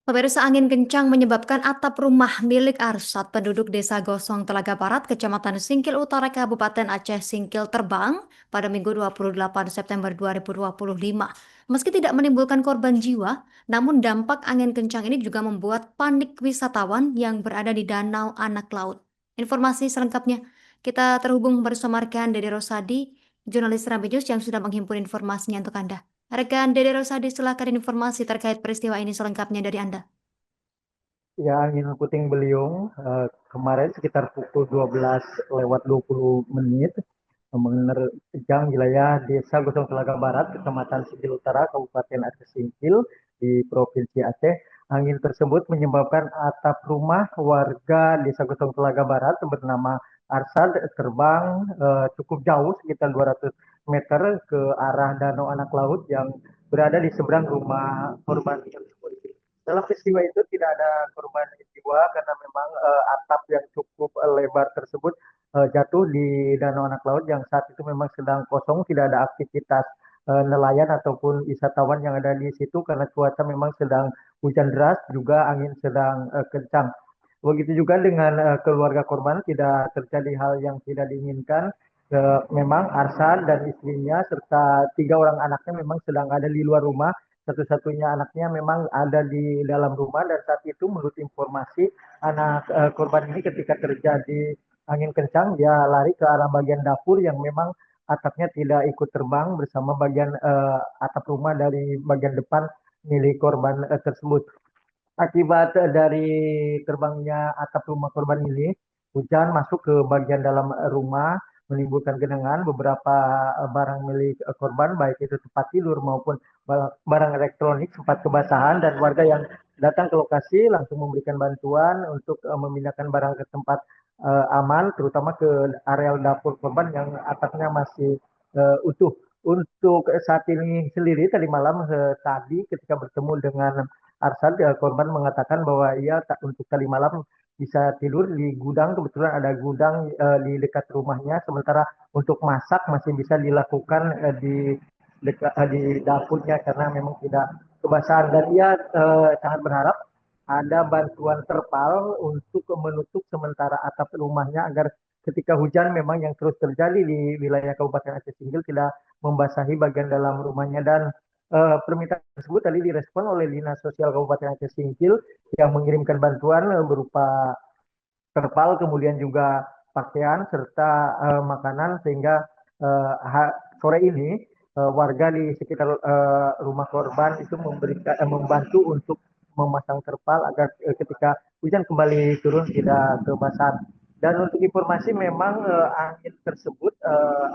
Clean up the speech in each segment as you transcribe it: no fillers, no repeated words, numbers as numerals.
Pemirsa, angin kencang menyebabkan atap rumah milik Arsat penduduk Desa Gosong Telaga Barat, Kecamatan Singkil Utara, Kabupaten Aceh Singkil terbang pada Minggu 28 September 2025. Meski tidak menimbulkan korban jiwa, namun dampak angin kencang ini juga membuat panik wisatawan yang berada di Danau Anak Laut. Informasi selengkapnya kita terhubung bersama rekan Dede Rosadi, jurnalis Serambi News yang sudah menghimpun informasinya untuk Anda. Rekan Dede Rosadi, silakan informasi terkait peristiwa ini selengkapnya dari Anda. Ya, angin puting beliung kemarin sekitar pukul 12:20 menerjang wilayah Desa Gosong Telaga Barat, Kecamatan Singkil Utara, Kabupaten Aceh Singkil di Provinsi Aceh. Angin tersebut menyebabkan atap rumah warga Desa Gosong Telaga Barat bernama Arsad terbang cukup jauh, sekitar 200 meter ke arah Danau Anak Laut yang berada di seberang rumah korban tersebut. Dalam peristiwa itu tidak ada korban jiwa karena memang atap yang cukup lebar tersebut jatuh di Danau Anak Laut yang saat itu memang sedang kosong, tidak ada aktivitas nelayan ataupun wisatawan yang ada di situ karena cuaca memang sedang hujan deras, juga angin sedang kencang. Begitu juga dengan keluarga korban, tidak terjadi hal yang tidak diinginkan. Memang Arsan dan istrinya serta 3 orang anaknya memang sedang ada di luar rumah. Satu-satunya anaknya memang ada di dalam rumah, dan saat itu menurut informasi anak korban ini ketika terjadi angin kencang dia lari ke arah bagian dapur yang memang atapnya tidak ikut terbang bersama bagian atap rumah dari bagian depan milik korban tersebut. Akibat dari terbangnya atap rumah korban ini, hujan masuk ke bagian dalam rumah, menimbulkan genangan. Beberapa barang milik korban, baik itu tempat tidur maupun barang elektronik, sempat kebasahan, dan warga yang datang ke lokasi langsung memberikan bantuan untuk memindahkan barang ke tempat aman, terutama ke areal dapur korban yang atapnya masih utuh. Untuk saat ini sendiri, tadi malam tadi ketika bertemu dengan Arsad, korban mengatakan bahwa ia untuk tadi malam bisa tidur di gudang, kebetulan ada gudang di dekat rumahnya, sementara untuk masak masih bisa dilakukan di dapurnya karena memang tidak kebasahan, dan ia sangat berharap ada bantuan terpal untuk menutup sementara atap rumahnya agar ketika hujan memang yang terus terjadi di wilayah Kabupaten Aceh Singkil tidak membasahi bagian dalam rumahnya. Dan permintaan tersebut tadi direspon oleh Dinas Sosial Kabupaten Aceh Singkil yang mengirimkan bantuan berupa terpal, kemudian juga pakaian serta makanan, sehingga sore ini warga di sekitar rumah korban itu membantu untuk memasang terpal agar ketika hujan kembali turun tidak kebasahan. Dan untuk informasi, memang angin tersebut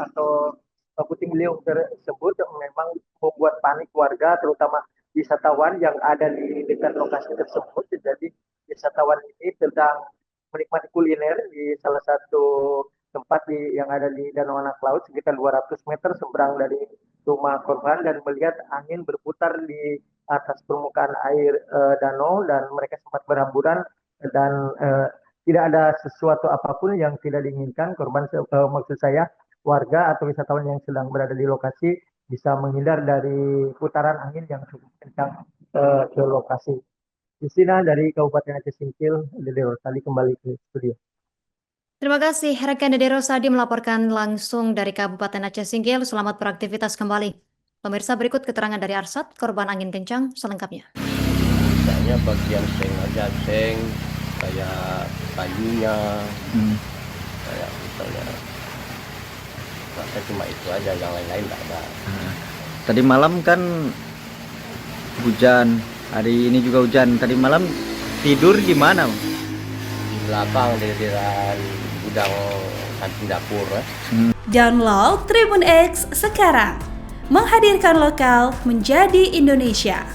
atau puting beliung tersebut memang membuat panik warga, terutama wisatawan yang ada di dekat lokasi tersebut. Jadi wisatawan ini sedang menikmati kuliner di salah satu tempat yang ada di Danau Anak Laut sekitar 200 meter seberang dari rumah korban, dan melihat angin berputar di atas permukaan air danau, dan mereka sempat berhamburan, dan tidak ada sesuatu apapun yang tidak diinginkan. Korban, maksud saya warga atau wisatawan yang sedang berada di lokasi bisa menghindar dari putaran angin yang cukup kencang ke lokasi. Justina dari Kabupaten Aceh Singkil, Dede Rosadi kembali ke studio. Terima kasih rekan Dede Rosadi melaporkan langsung dari Kabupaten Aceh Singkil. Selamat beraktivitas kembali. Pemirsa, berikut keterangan dari Arsat, korban angin kencang selengkapnya. Misalnya bagian seng aja, seng kayak kayunya, kayak misalnya, maka cuma itu aja, yang lain-lain nggak ada. Tadi malam kan hujan, hari ini juga hujan. Tadi malam tidur gimana? Di belakang di gudang samping dapur. Download Tribun X sekarang, menghadirkan lokal menjadi Indonesia.